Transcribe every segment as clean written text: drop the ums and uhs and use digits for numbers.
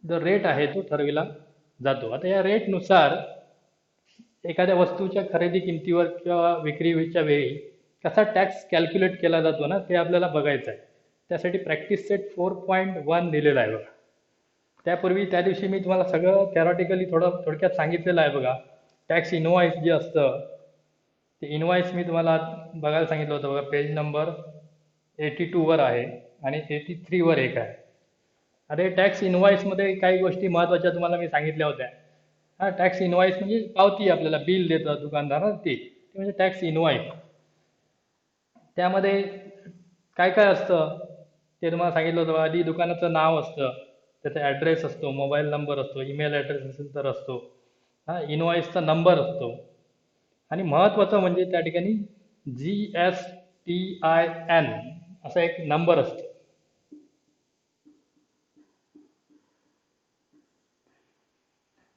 जो रेट आहे तो ठरविला जातो. आता या रेटनुसार एखाद्या वस्तूच्या खरेदी किमतीवर किंवा विक्रीच्या वेळी कसा टॅक्स कॅल्क्युलेट केला जातो ना, ते आपल्याला बघायचं आहे. त्यासाठी प्रॅक्टिस सेट 4.1 दिलेला आहे बघा. त्यापूर्वी त्या दिवशी मी तुम्हाला सगळं थेरॉटिकली थोडक्यात सांगितलेलं आहे बघा. टॅक्स इनवॉइस जे असतं ते इनवॉइस मी तुम्हाला बघायला सांगितलं होतं बघा. पेज नंबर 82 वर आहे आणि 83 वर एक आहे. अरे टॅक्स इनवॉइसमध्ये काही गोष्टी महत्त्वाच्या तुम्हाला मी सांगितल्या होत्या. हा, टॅक्स इनवॉइस म्हणजे पावती, आपल्याला बिल देतं दुकानदार ते म्हणजे टॅक्स इनवॉइस. त्यामध्ये काय काय असतं ते तुम्हाला सांगितलं होतं. आधी दुकानाचं नाव असतं, त्याचा ॲड्रेस असतो, मोबाईल नंबर असतो, ईमेल ॲड्रेस असेल तर असतो, हा इनवॉइसचा नंबर असतो आणि महत्त्वाचं म्हणजे त्या ठिकाणी GSTIN असा एक नंबर असतो.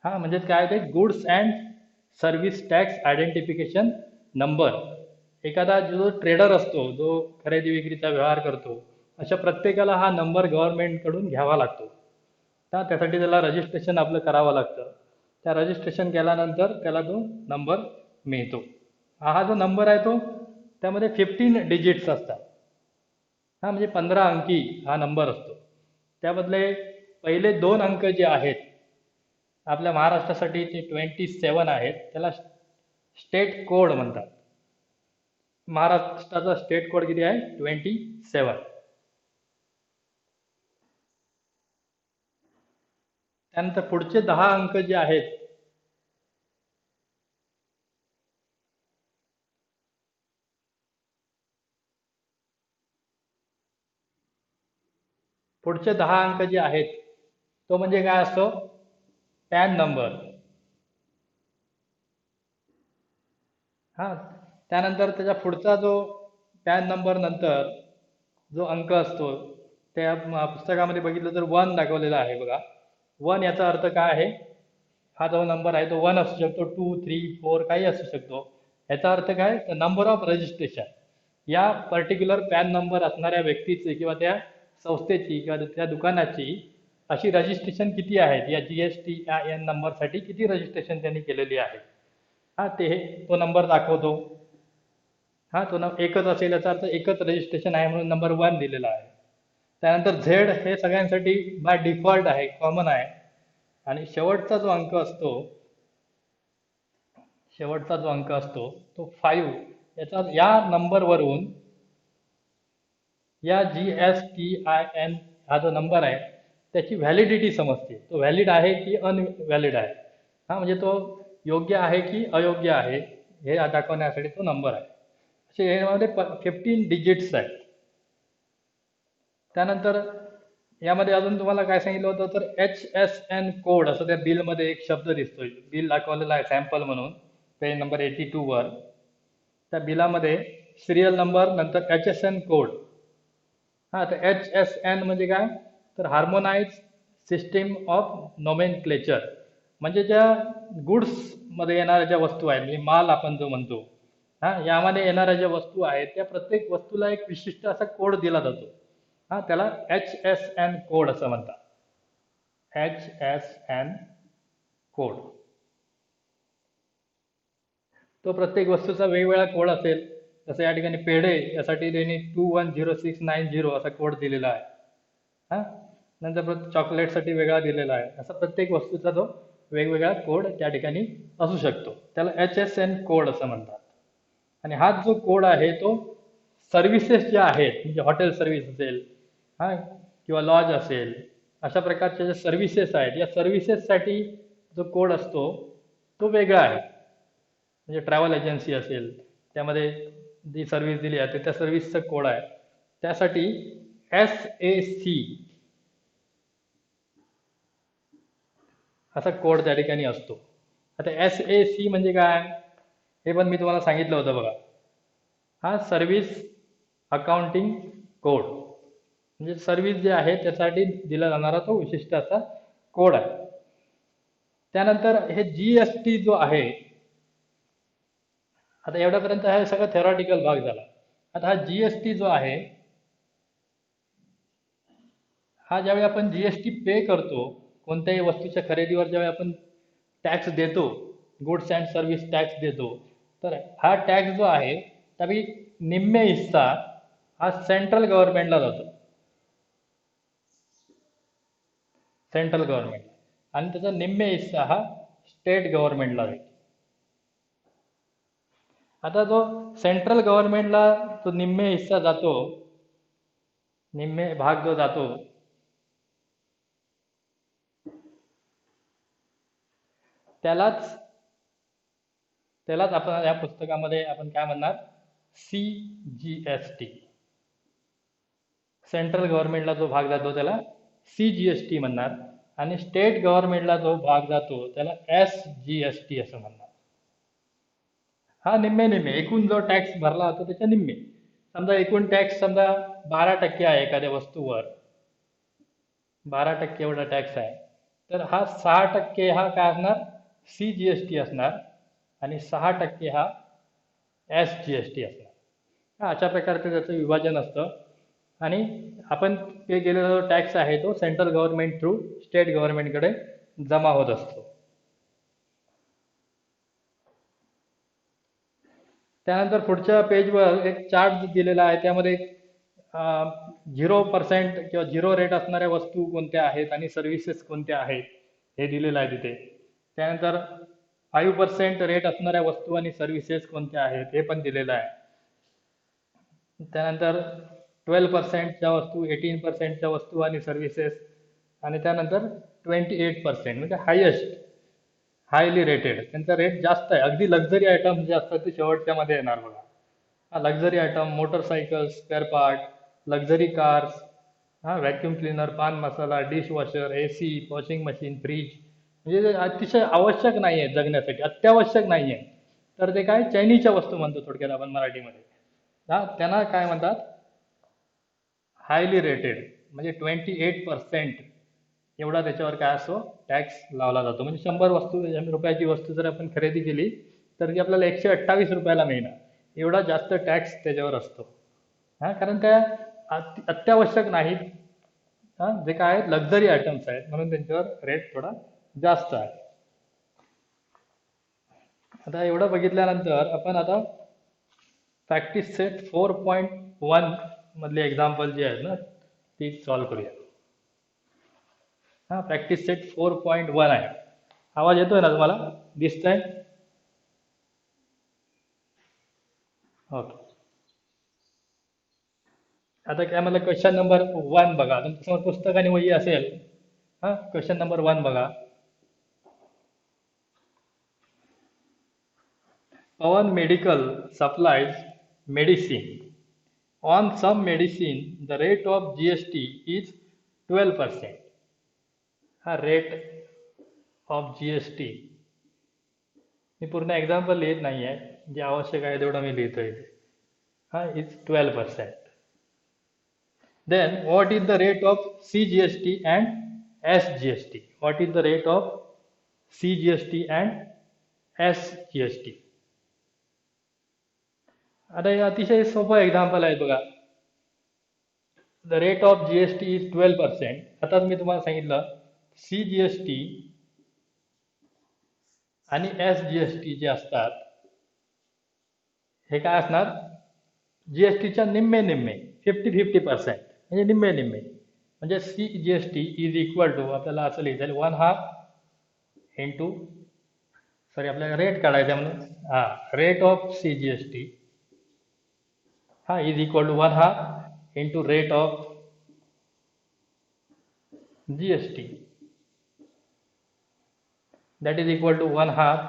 हा म्हणजे काय ते goods and service tax identification number. एखादा जो ट्रेडर असतो, जो खरेदी विक्रीचा व्यवहार करतो, अशा प्रत्येकाला हा नंबर गव्हर्नमेंटकडून घ्यावा लागतो. त्यासाठी त्याला रजिस्ट्रेशन आपलं करावं लागतं. त्या रजिस्ट्रेशन केल्यानंतर त्याला तो नंबर मिळतो. हा जो नंबर आहे तो त्यामध्ये 15 डिजिट्स असतात. हा म्हणजे 15 अंकी हा नंबर असतो. त्यामधले पहिले 2 अंक जे आहेत आपल्या महाराष्ट्रासाठी ते 27 आहेत, त्याला स्टेट कोड म्हणतात. महाराष्ट्राचा स्टेट कोड किती आहे? 27. त्यानंतर पुढचे 10 अंक जे आहेत पुढचे 10 अंक जे आहेत तो म्हणजे काय असतो? Pan number. हा, त्यानंतर त्याच्या पुढचा जो पॅन नंबर नंतर जो अंक असतो त्या पुस्तकामध्ये बघितलं तर 1 दाखवलेला आहे बघा. 1 याचा अर्थ काय आहे? हा जो नंबर आहे तो 1 असू शकतो, 2, 3, 4 काही असू शकतो. याचा अर्थ काय? Number of registration. या पर्टिक्युलर पॅन नंबर असणाऱ्या व्यक्तीचे किंवा त्या संस्थेची किंवा त्या दुकानाची अशी रजिस्ट्रेशन किती आहेत, या GSTIN नंबरसाठी किती रजिस्ट्रेशन त्यांनी केलेली आहे, हा ते तो नंबर दाखवतो. हा तो एकच असेल याचा अर्थ एकच रजिस्ट्रेशन आहे म्हणून नंबर 1 दिलेला आहे. त्यानंतर झेड हे सगळ्यांसाठी बाय डिफॉल्ट आहे, कॉमन आहे. आणि शेवटचा जो अंक असतो तो 5. या नंबरवरून या GSTIN हा जो नंबर आहे त्याची व्हॅलिडिटी समजते. तो व्हॅलिड आहे की अनव्हॅलिड आहे, हा म्हणजे तो योग्य आहे की अयोग्य आहे हे दाखवण्यासाठी तो नंबर आहे. असे यामध्ये 15 डिजिट्स आहेत. त्यानंतर यामध्ये अजून तुम्हाला काय सांगितलं होतं तर HSN कोड असं त्या बिलमध्ये एक शब्द दिसतोय. बिल दाखवलेला आहे सॅम्पल म्हणून पेज नंबर 82 वर. त्या बिलामध्ये सिरियल नंबर नंतर HSN कोड. हा, तर HSN म्हणजे काय? तर हार्मोनाइज सिस्टीम ऑफ नोमेनक्लेचर. म्हणजे ज्या गुड्समध्ये येणाऱ्या ज्या वस्तू आहेत, म्हणजे माल आपण जो म्हणतो, हा यामध्ये येणाऱ्या ज्या वस्तू आहेत त्या प्रत्येक वस्तूला एक विशिष्ट असा कोड दिला जातो. हा, त्याला HSN कोड असं म्हणतात. HSN code. तो प्रत्येक वस्तूचा वेगवेगळा कोड असेल. जसं या ठिकाणी पेढे यासाठी त्यांनी 210690 असा कोड दिलेला आहे. हा, नंतर चॉकलेटसाठी वेगळा दिलेला आहे. असा प्रत्येक वस्तूचा तो वेगवेगळा कोड त्या ठिकाणी असू शकतो. त्याला HSN कोड असं म्हणतात. आणि हा जो कोड आहे तो सर्व्हिसेस ज्या आहेत, म्हणजे हॉटेल सर्व्हिस असेल, हा किंवा लॉज असेल, अशा प्रकारच्या ज्या सर्व्हिसेस आहेत या सर्व्हिसेससाठी जो कोड असतो तो वेगळा आहे. म्हणजे ट्रॅव्हल एजन्सी असेल त्यामध्ये जी सर्व्हिस दिली जाते त्या सर्व्हिसचा कोड आहे. त्यासाठी SAC असा कोड त्या ठिकाणी असतो. आता SAC म्हणजे काय हे पण मी तुम्हाला सांगितलं होतं बघा. हा सर्व्हिस अकाउंटिंग कोड, म्हणजे सर्व्हिस जे आहे त्यासाठी दिला जाणारा तो विशिष्ट असा कोड आहे. त्यानंतर हे GST जो आहे, आता एवढ्यापर्यंत हा सगळा थेरॉटिकल भाग झाला. आता हा GST जो आहे, हा ज्यावेळी आपण GST पे करतो कोणत्याही वस्तूच्या खरेदीवर जेव्हा आपण टॅक्स देतो, गुड्स अँड सर्व्हिस टॅक्स देतो, तर हा टॅक्स जो आहे त्यापैकी निम्मे हिस्सा हा सेंट्रल गव्हर्नमेंटला जातो, सेंट्रल गव्हर्नमेंट, आणि त्याचा निम्मे हिस्सा हा स्टेट गव्हर्नमेंटला जातो. आता जो सेंट्रल गव्हर्नमेंटला जो निम्मे हिस्सा जातो, निम्मे भाग जो जातो, त्यालाच त्यालाच आपण या पुस्तकामध्ये आपण काय म्हणणार, CGST. सेंट्रल गव्हर्नमेंटला जो भाग जातो त्याला CGST म्हणणार, आणि स्टेट गव्हर्नमेंटला जो भाग जातो त्याला SGST असं म्हणणार. हा निम्मे निम्मे, एकूण जो टॅक्स भरला जातो त्याच्या निम्मे. समजा एकूण टॅक्स समजा 12% आहे एखाद्या वस्तूवर, 12% एवढा टॅक्स आहे, तर हा 6% हा काय असणार, CGST असणार, आणि 6% हा SGST असणार. हा अशा प्रकारचं त्याचं विभाजन असतं. आणि आपण पे केलेला जो टॅक्स आहे तो सेंट्रल गव्हर्नमेंट थ्रू स्टेट गव्हर्नमेंटकडे जमा होत असतो. त्यानंतर पुढच्या पेजवर एक चार्ट दिलेला आहे, त्यामध्ये 0% किंवा 0 रेट असणाऱ्या वस्तू कोणत्या आहेत आणि सर्व्हिसेस कोणत्या आहेत हे दिलेलं आहे तिथे. त्यानंतर 5% रेट असणाऱ्या वस्तू आणि सर्व्हिसेस कोणत्या आहेत हे पण दिलेलं आहे. त्यानंतर 12%च्या वस्तू, 18%च्या वस्तू आणि सर्व्हिसेस, आणि त्यानंतर 28% म्हणजे हायली रेटेड, त्यांचा रेट जास्त आहे. अगदी लक्झरी आयटम जे असतात ते शेवटच्या मध्ये येणार बघा. हा luxury item, motorcycle, spare part, luxury cars, vacuum cleaner, paan masala, dish washer, AC, washing machine, fridge, म्हणजे जे अतिशय आवश्यक नाही आहे जगण्यासाठी, अत्यावश्यक नाही आहे, तर ते काय चैनीच्या वस्तू म्हणतो थोडक्यात आपण मराठीमध्ये. त्यांना काय म्हणतात, हायली रेटेड, म्हणजे 28% एवढा त्याच्यावर काय असतो, टॅक्स लावला जातो. म्हणजे 100 रुपयाची वस्तू जर आपण खरेदी केली तर ती आपल्याला 128 रुपयाला मिळणार, एवढा जास्त टॅक्स त्याच्यावर असतो. कारण त्या अत्यावश्यक नाहीत, जे काय आहेत लक्झरी आयटम्स आहेत, म्हणून त्यांच्यावर रेट थोडा जास्त आहे. आता एवढं बघितल्यानंतर आपण आता प्रॅक्टिस सेट 4.1 मधले एक्झाम्पल जे आहेत ना ती सॉल्व्ह करूया. प्रॅक्टिस सेट 4.1 आहे. आवाज येतोय ना तुम्हाला, दिसतंय? ओके. आता काय मला क्वेश्चन नंबर 1 बघा, तुमच्यासमोर पुस्तक आणि वही असेल. क्वेश्चन नंबर 1 बघा. Pawan Medical supplies medicine. On some medicine, the rate of GST is 12%. Rate of GST, मी पूर्ण एक्झाम्पल लिहित नाही आहे, जे आवश्यक आहे तेवढं मी लिहितोय. It's 12%. Then what is the rate of CGST and SGST? What is the rate of CGST and SGST? आता हे अतिशय सोपं एक्झाम्पल आहे बघा. The rate of GST is 12%. आता मी तुम्हाला सांगितलं CGST आणि SGST जे असतात हे काय असणार, GSTच्या निम्मे निम्मे, 50-50%, म्हणजे निम्मे निम्मे. म्हणजे CGST इज इक्वल टू, आपल्याला असं लिहिता येईल 1/2 इंटू, सॉरी आपल्याला रेट काढायचा म्हणून, rate of CGST is equal to 1/2 into rate of GST, that is equal to 1/2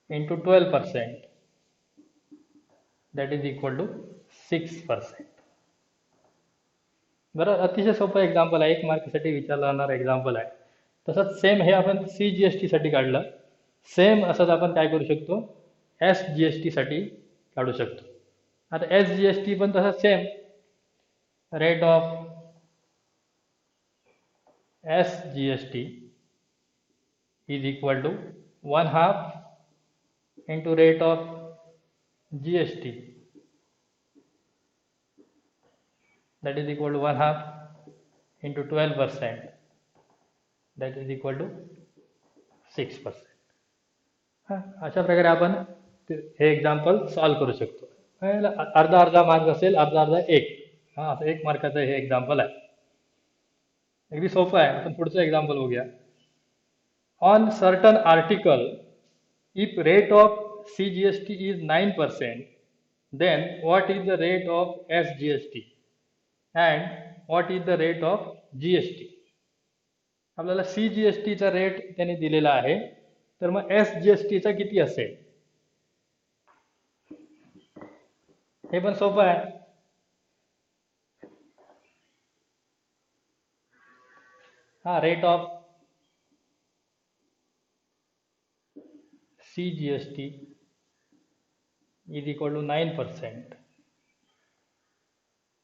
into 12%, that is equal to 6%. बरं, अतिशय सोपं एक्झाम्पल आहे, 1 मार्कसाठी विचारला जाणारा एक्झाम्पल आहे. तसंच सेम हे आपण CGST साठी काढलं, सेम असंच आपण काय करू शकतो, SGST साठी काढू शकतो. आता SGST पण तसंच same, rate of SGST is equal to 1/2 into rate of GST, that is equal to 1/2 into 12%, that is equal to 6%. अशा प्रकारे आपण हे एक्झाम्पल सॉल्व करू शकतो. अर्धा अर्धा मार्क असेल, अर्धा अर्धा एक. असं 1 मार्काचं हे एक्झाम्पल आहे. अगदी सोपं आहे. आपण पुढचं एक्झाम्पल बघूया. On certain article if rate of CGST is 9%, then what is the rate of SGST and what is the rate of GST? आपल्याला CGST चा रेट त्यांनी दिलेला आहे, तर मग SGST चा किती असेल? हे पण सोपं आहे. Rate of CGST is equal to 9%.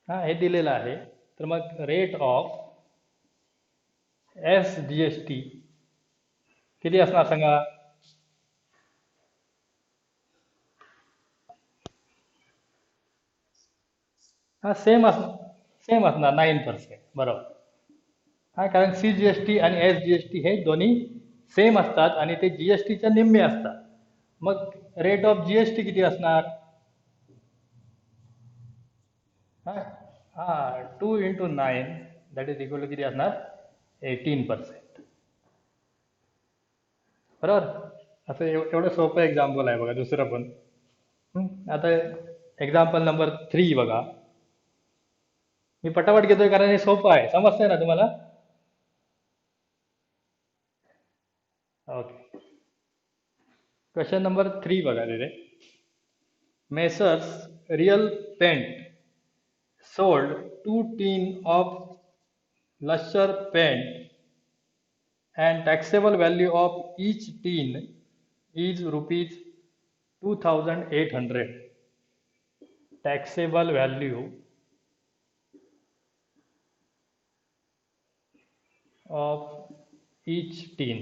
हे दिलेलं आहे. तर मग रेट ऑफ SGST किती असणार सांगा? सेम असणार 9%. बरोबर. कारण CGST आणि SGST हे दोन्ही सेम असतात आणि ते GSTच्या निम्मे असतात. मग रेट ऑफ GST किती असणार? 2 into 9 that is equal to किती असणार? 18%. बरोबर. असं एवढं सोपं एक्झाम्पल आहे बघा. दुसरं पण आता एक्झाम्पल नंबर 3 बघा. मी पटापट घेतोय कारण हे सोपं आहे. समजतंय ना तुम्हाला? ओके. क्वेश्चन नंबर 3 बघा तिथे. Messrs real paint sold 2 tin of Lusher paint and taxable value of each tin is rupees 2,800. Taxable value of each tin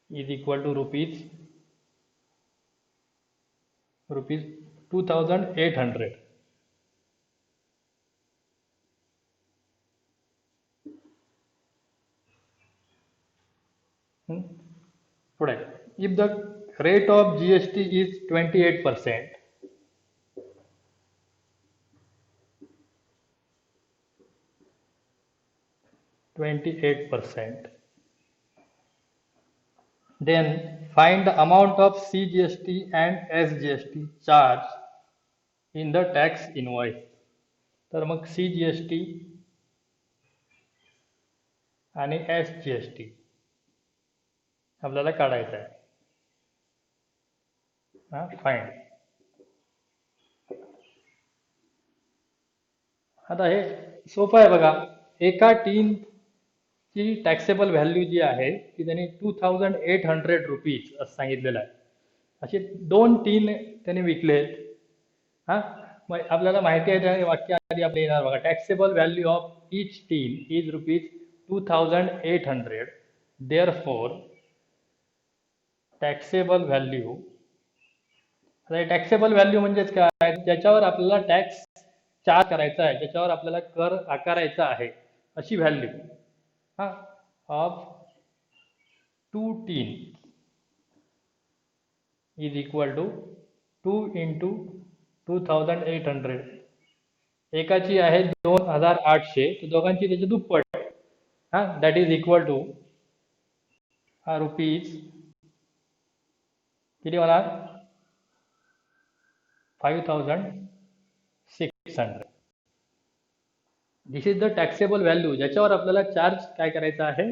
is equal to rupees 2,800. पुढे, if the rate of GST is 28%, then find the amount of CGST and SGST charged in the tax invoice. तर मग CGST आणि SGST आपल्याला काढायचं आहे. Find. आता हे सोपं आहे बघा. एका टीनची टॅक्सेबल व्हॅल्यू जी आहे ती त्यांनी 2,800 रुपीज असं सांगितलेलं आहे. असे 2 टीन त्यांनी विकलेत. मग आपल्याला माहिती आहे त्या वाक्य आधी आपल्या येणार बघा. Taxable value of each tin is rupees 2,800. Therefore taxable value. Taxable value म्हणजेच काय? ज्याच्यावर आपल्याला टॅक्स चार्ज करायचा आहे, ज्याच्यावर आपल्याला कर आकारायचा आहे, अशी value of 2 tin is equal to 2 into 2,800. एकाची आहे 2,800, तर दोघांची त्याची दुप्पट. That is equal to rupees किती होणार? 5,600. This is the taxable value, ज्याच्यावर आपल्याला चार्ज काय करायचा आहे?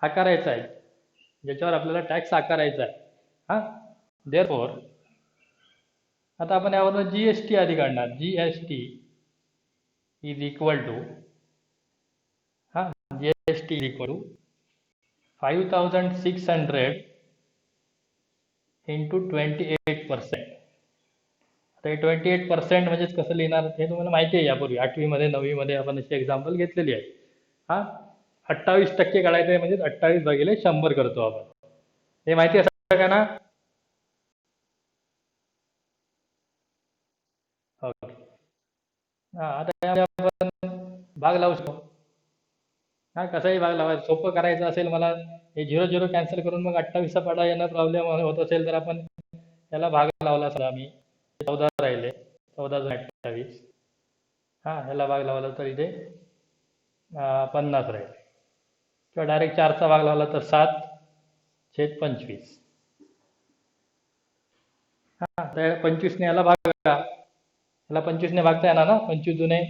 आकारायचा आहे, ज्याच्यावर आपल्याला टॅक्स आकारायचा आहे. देअरफॉर आता आपण यावरून GST आधी काढणार. GST is equal to GST is equal to 5,600 into 28%. आता हे 28% म्हणजेच कसं लिहिणार हे तुम्हाला माहिती आहे. यापूर्वी 8वी मध्ये 9वी मध्ये आपण अशी एक्झाम्पल घेतलेली आहे. 28% काढायचं आहे म्हणजे 28 भागिले 100 करतो आपण. हे माहिती आहे का ना? ओके. आता आपण भाग लावू शकतो. हा कसाही भाग लावायचा, सोपं करायचं असेल मला, हे 0 0 कॅन्सल करून मग 28 पाडा येणं प्रॉब्लेम होत असेल तर आपण याला भाग लावला असता आम्ही, 14 राहिले, 14 28, हा ह्याला भाग लावला तर इथे 50 राहिले, किंवा डायरेक्ट 4चा भाग लावला तर 7/25. हा तर 25ने याला भागा, याला 25ने भागता येणार ना, 25 दुने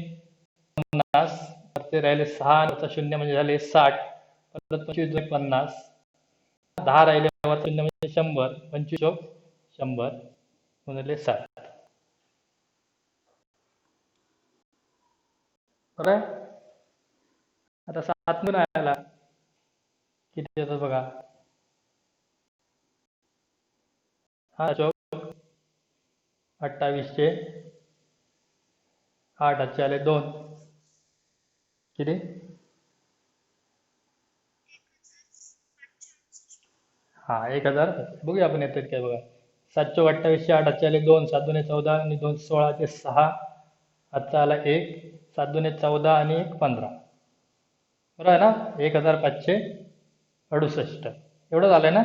50, तर ते राहिले 6, वरचा 0 म्हणजे झाले 60, परत 25 दुने 50, 10 राहिले, वरचा 0 म्हणजे 100, 25 चोक 100 गुणिले 60. बरं, आता 7 ने आला किती येतं बघा, हा चोक 28चे 8, आजचे आले 2, किती, हा 1000. बघूया आपण येतात काय बघा, 7 चोक 28चे 8, आजचे आले 2, 7 दुने 14 आणि 2 16 ते 6, आजचा आला 1, 7 दुने 14 आणि 1 15, बरोबर आहे ना, 1568 एवढं झालंय ना.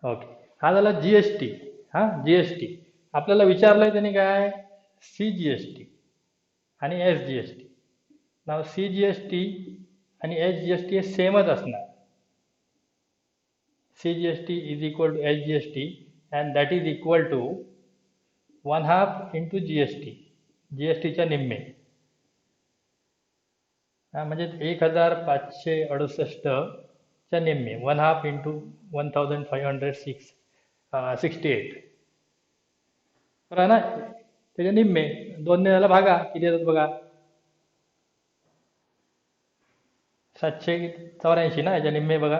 ओके, हा झाला जीएसटी. हा जीएसटी आपल्याला विचारलंय त्यांनी काय, सीजीएसटी आणि एसजीएसटी. नाव सीजीएसटी आणि एसजीएसटी हे सेमच असणार. CGST is equal to SGST and that is equal to 1/2 into GST. GST च्या निम्मे, म्हणजे 1568 च्या निम्मे, 1/2 into 1568, बरं आहे ना, त्याच्या निम्मे 2 ने याला भागा, किती येतात बघा, 784 ना, याच्या निम्मे बघा,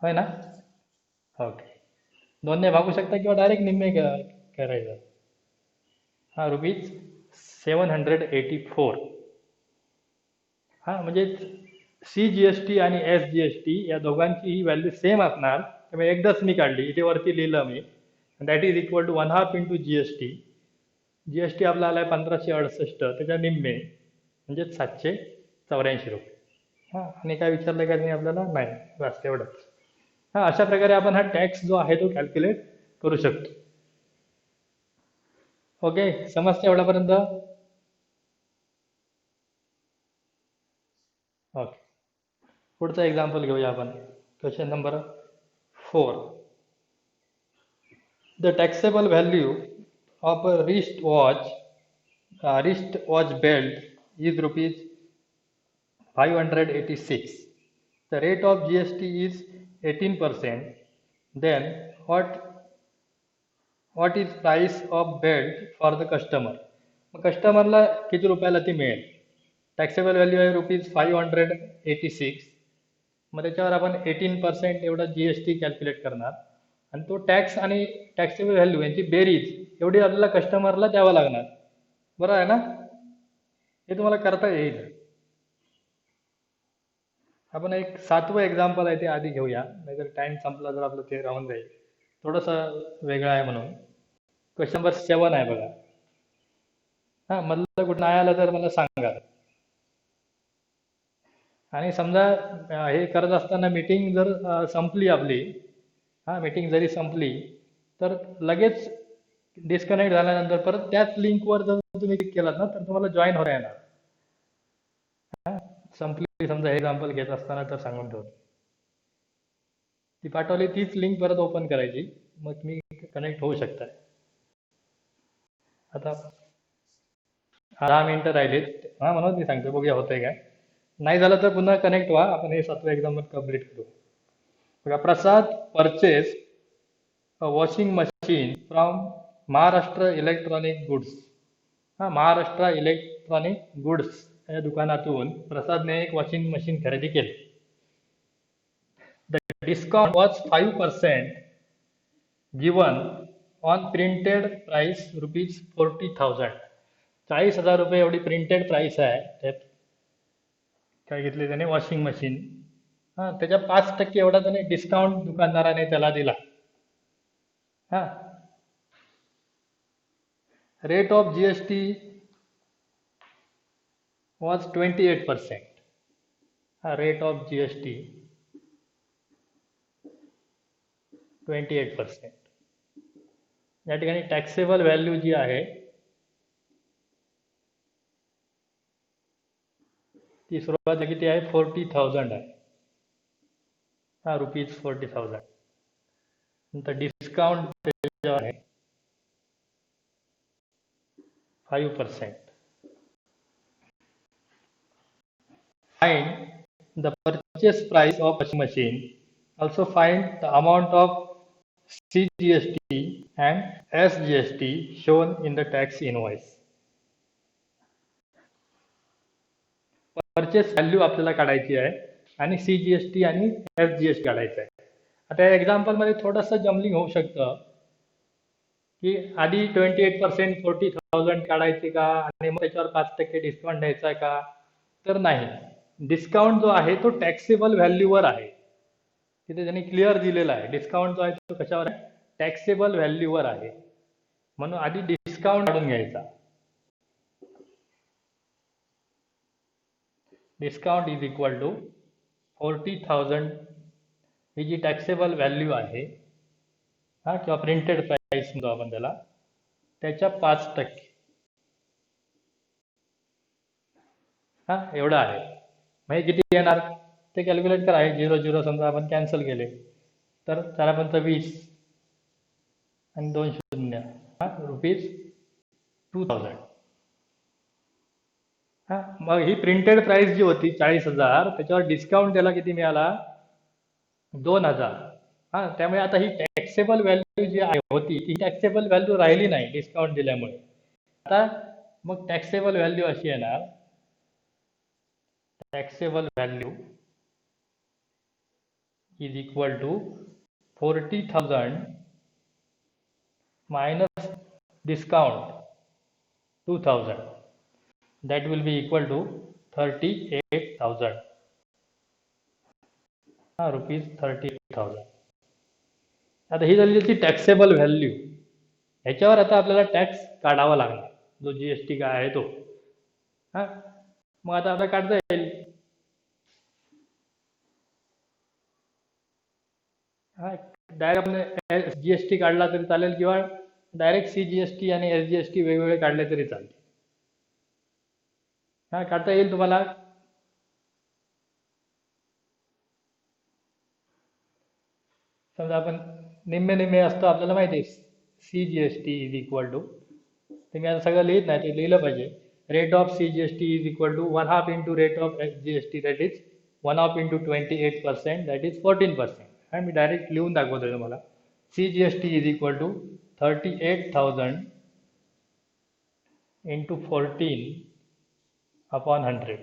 होय ना. ओके, 2 ने भागू शकता किंवा डायरेक्ट निम्मे करायचं. हा ₹784. हा म्हणजे CGST आणि SGST या दोघांची ही व्हॅल्यू सेम असणार, त्यामुळे एकदाच मी काढली, इथे वरती लिहिलं मी, that is equal to 1/2 into GST. GST आपला आलाय 1568, त्याच्या निम्मे म्हणजे ₹784. हा, आणि काय विचारलं का नाही आपल्याला, नाही, बस तेवढंच. हा, अशा प्रकारे आपण हा टॅक्स जो आहे तो कॅल्क्युलेट करू शकतो. ओके, समजतं एवढ्यापर्यंत. ओके, पुढचा एक्झाम्पल घेऊया आपण. Question number 4. The taxable value of a wrist watch belt is rupees 586. The rate of GST is 18%. Then what is price of belt for the customer? मग कस्टमरला किती रुपयाला ती मिळेल. टॅक्सेबल व्हॅल्यू आहे ₹586. मग त्याच्यावर आपण 18% एवढा GST कॅल्क्युलेट करणार, आणि तो टॅक्स आणि टॅक्सेबल व्हॅल्यू यांची बेरीज एवढी आपल्याला कस्टमरला द्यावं लागणार. बरं आहे ना, हे तुम्हाला करता येईल. आपण एक 7वं एक्झाम्पल आहे ते आधी घेऊया, नाहीतर टाइम संपला तर आपलं ते राहून जाईल, थोडंसं वेगळं आहे म्हणून. क्वेश्चन नंबर 7 आहे बघा. हा, मधलं कुठं नाही आलं तर मला सांगा. आणि समजा हे करत असताना मीटिंग जर संपली आपली, हा मीटिंग जरी संपली तर लगेच डिस्कनेक्ट झाल्यानंतर परत त्याच लिंकवर जर तुम्ही क्लिक केलात ना तर तुम्हाला जॉईन होता येणार. हा, संपली समजा, हे एक्झाम्पल घेत असताना तर सांगून ठेवतो, ती पाठवली तीच लिंक परत ओपन करायची, मग तुम्ही कनेक्ट होऊ शकता. आता 10 मिनिटं राहिलीत, हा म्हणून मी सांगतो, बघूया होतंय काय. नाही झालं तर पुन्हा कनेक्ट व्हा, आपण हे 7वं एक्झाम्पल कम्प्लीट करू. बघा, Prasad purchase a washing machine from Maharashtra electronic goods. हा, महाराष्ट्र इलेक्ट्रॉनिक गुड्स या दुकानातून प्रसादने एक वॉशिंग मशीन खरेदी केली. The discount was 5% given on printed price ₹40,000. 40,000 एवढी प्रिंटेड प्राइस आहे. त्यात काय घेतली त्याने, वॉशिंग मशीन. हा, त्याच्या 5% एवढा त्याने डिस्काउंट दुकानदाराने त्याला दिला. हा, rate of GST was 28%. Rate of GST 28%. या ठिकाणी टॅक्सेबल व्हॅल्यू जी आहे ती सुरुवातीला किती आहे 40,000 आहे. ₹40,000. नंतर डिस्काउंट त्याच्यावर आहे 5%. Find the purchase price of washing machine. Also find the amount of CGST and SGST shown in the tax invoice. Purchase value आपल्याला काढायची आहे आणि CGST आणि SGST काढायचं आहे. आता या एक्झाम्पलमध्ये थोडंसं जम्बलिंग होऊ शकतं की आधी 28% 40,000 काढायचे का आणि मग त्याच्यावर 5% डिस्काउंट द्यायचा का? तर नाही. डिस्काउंट जो आहे तो टॅक्सेबल व्हॅल्यूवर आहे. तिथे त्यांनी क्लिअर दिलेला आहे. डिस्काउंट जो आहे तो कशावर आहे? टॅक्सेबल व्हॅल्यूवर आहे. म्हणून आधी डिस्काउंट काढून घ्यायचा. डिस्काउंट इज इक्वल टू 40,000 ही जी टॅक्सेबल व्हॅल्यू आहे किंवा प्रिंटेड प्राइस म्हणतो आपण त्याला त्याच्या 5%. एवढं आहे. म्हणजे किती येणार ते कॅल्क्युलेट करा. 0 समजा आपण कॅन्सल केले तर 4 20 आणि 2 शून्य ₹2,000. मग ही प्रिंटेड प्राइस जी होती 40,000 त्याच्यावर डिस्काउंट त्याला किती मिळाला 2,000. त्यामुळे आता ही टॅक्सेबल व्हॅल्यू जी होती ती टॅक्सेबल व्हॅल्यू राहिली नाही डिस्काउंट दिल्यामुळे. आता मग टॅक्सेबल व्हॅल्यू अशी येणार taxable value is equal to 40,000 minus discount 2,000. That will be equal to 38,000. ₹38,000. आता ही झाली त्याची टॅक्सेबल व्हॅल्यू. ह्याच्यावर आता आपल्याला टॅक्स काढावा लागणार जो GST काय आहे तो. मग आता आपल्याला काढता येईल. डायरेक्ट आपण GST काढला तरी चालेल किंवा डायरेक्ट CGST आणि SGST वेगवेगळे काढले तरी चालेल. काढता येईल तुम्हाला. समजा आपण निम्मे असतं आपल्याला माहिती आहे CGST इज इक्वल टू तुम्ही आता सगळं लिहित नाही ते लिहिलं पाहिजे. Rate of CGST is equal to 1/2 into rate of SGST that is 1/2 into 28% that is 14%. मी डायरेक्ट लिहून दाखवतोय तुम्हाला. CGST is equal to 38,000 into 14/100.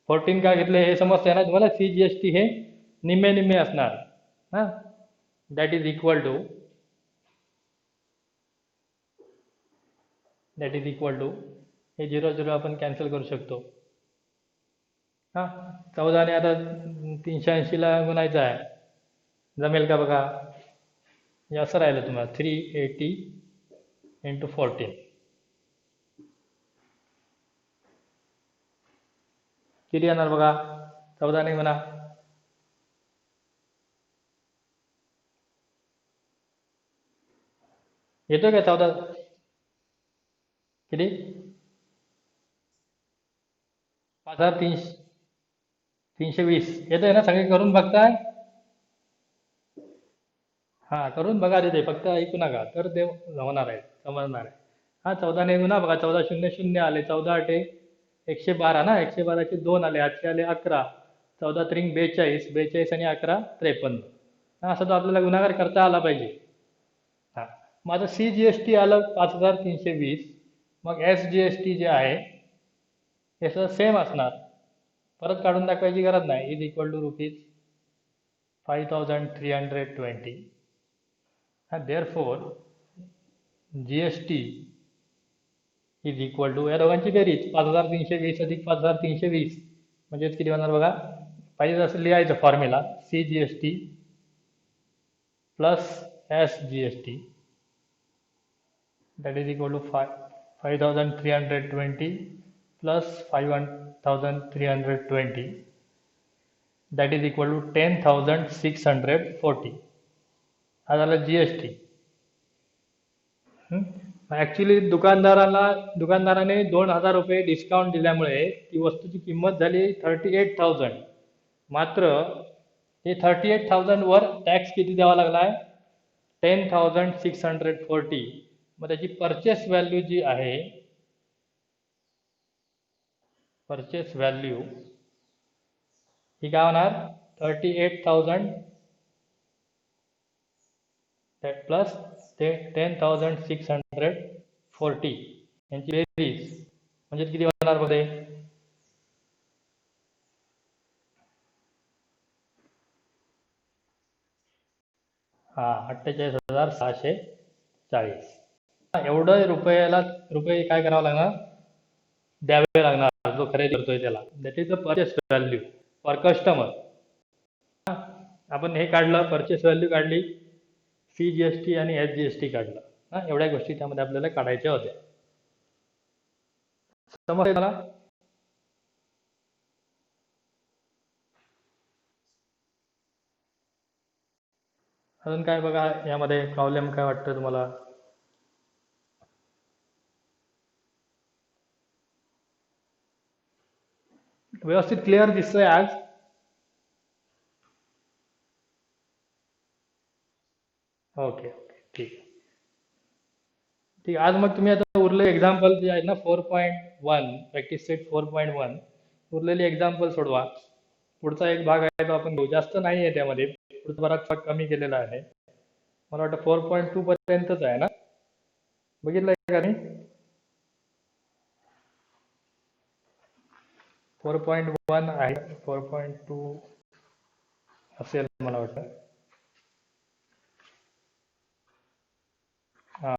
14 का घेतले हे समजते ना तुम्हाला. CGST हे निम्मे असणार. दॅट इज इक्वल टू हे 0 आपण कॅन्सल करू शकतो. 14 ने आता 380ला गुणायचं आहे. जमेल का बघा. हे असं राहिलं तुम्हाला 380 इंटू 14 किती येणार बघा. 14 ने म्हणा. येतोय का 14 किती 5,320 येतोय ना. सगळे करून बघताय. करून बघा तिथे फक्त ऐकू नका तर ते होणार आहे समजणार आहे. 14 ने गुणा बघा. 14 शून्य शून्य आले. 14 आठे 112 ना. 112चे 2 आले. 8 आले 11. 14 त्रिंग 42. 42 आणि 11 53. असं तो आपल्याला गुणाकार करता आला पाहिजे. मग आता CGST आलं 5,320. मग SGST जे आहे हे सगळं सेम असणार. परत काढून दाखवायची गरज नाही. Is equal to ₹5,320. therefore GST is equal to या दोघांची बेरीज 5,320 अधिक 5,320 म्हणजे किती होणार बघा. पाहिजे असं लिहायचं formula. CGST plus SGST that is equal to 5,320 plus 5,320, that is equal to 10,640. हा झाला GST. ऍक्च्युली दुकानदाराने 2,000 रुपये डिस्काउंट दिल्यामुळे ती वस्तूची किंमत झाली 38,000. मात्र हे 38,000 वर टॅक्स किती द्यावा लागलाय? 10,640. मग त्याची परचेस व्हॅल्यू जी आहे, परचेस व्हॅल्यू ही काय होणार? 38,000 प्लस 10,640 यांची बेरीज म्हणजे किती होणार बघे? हा 48,640. एवढं रुपये काय करावं लागणार? द्यावे लागणार जो खरेदी करतोय त्याला. That is the purchase value for customer. आपण हे काढलं, परचेस व्हॅल्यू काढली, CGST आणि SGST काढलं. एवढ्या गोष्टी त्यामध्ये आपल्याला काढायच्या होत्या. समजतंय मला? अजून काय बघा यामध्ये प्रॉब्लेम काय वाटतं तुम्हाला? व्यवस्थित क्लिअर दिसतंय आज? ओके ओके ठीक आहे. ठीक. आज मग तुम्ही आता उरले एक्झाम्पल जे आहे ना 4.1 प्रॅक्टिस सेट 4.1 उरलेली एक्झाम्पल सोडवा. पुढचा एक भाग आहे तो आपण घेऊ. जास्त नाही आहे त्यामध्ये, पुढचा बराच भाग कमी केलेला आहे. मला वाटतं 4.2 पर्यंतच आहे ना? बघितलंय का नाही? 4.1 आहे, 4.2 असेल मला वाटतं. हा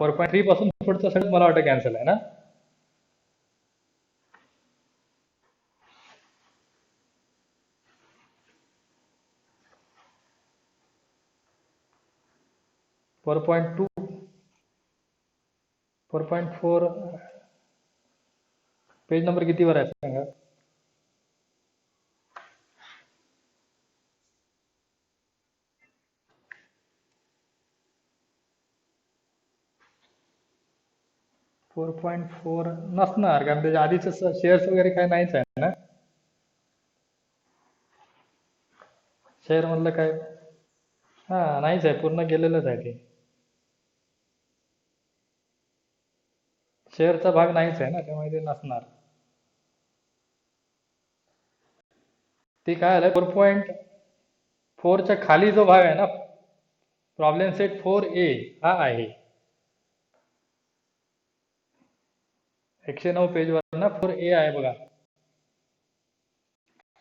4.3 पासून पुढचं सगळं मला वाटतं कॅन्सल आहे ना? फोर पॉईंट 4 पेज नंबर कितीवर आहे सांगा? फोर 4.4 नसणार, कारण त्याच्या आधीच शेअर्स वगैरे काय नाहीच आहे ना? शेअर मधलं काय? हा नाहीच आहे, पूर्ण गेलेलंच आहे ते. शेअरचा भाग नाहीच आहे ना, त्यामुळे ते नसणार. ते काय आलं 4.4च्या खाली जो भाग आहे ना, प्रॉब्लेम सेट 4A हा आहे. 109 पेजवर ना 4A आहे बघा.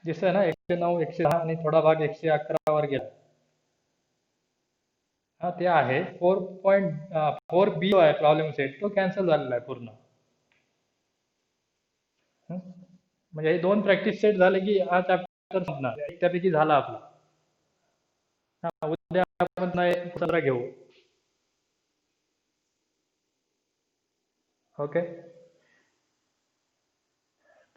दिसतंय ना 109, 110 आणि थोडा भाग 111 वर गेला. हा ते आहे. 4.4B जो आहे प्रॉब्लेम सेट तो कॅन्सल झालेला आहे पूर्ण. म्हणजे हे 2 प्रॅक्टिस सेट झाले की हा चॅप्टर संपणार. एक त्यापैकी झाला आपला. उद्या आपण दुसरा घेऊ. ओके.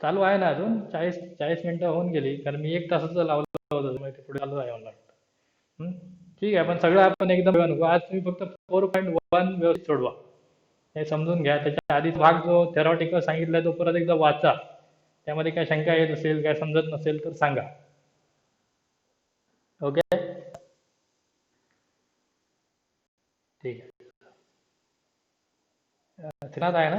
चालू आहे ना अजून? 40 मिनिटं होऊन गेली, कारण मी 1 तासाचं लावलं होतं, ते पुढे चालू आहे मला वाटतं. ठीक आहे, पण सगळं आपण एकदम घेऊ नको. आज तुम्ही फक्त 4.1 व्यवस्थित सोडवा, हे समजून घ्या. त्याच्या आधीच भाग जो थेरॉटिकल सांगितलाय तो परत एकदा वाचा. त्यामध्ये काय शंका येत असेल, काय समजत नसेल तर सांगा. ओके ठीक आहे. श्रीनाथ आहे ना?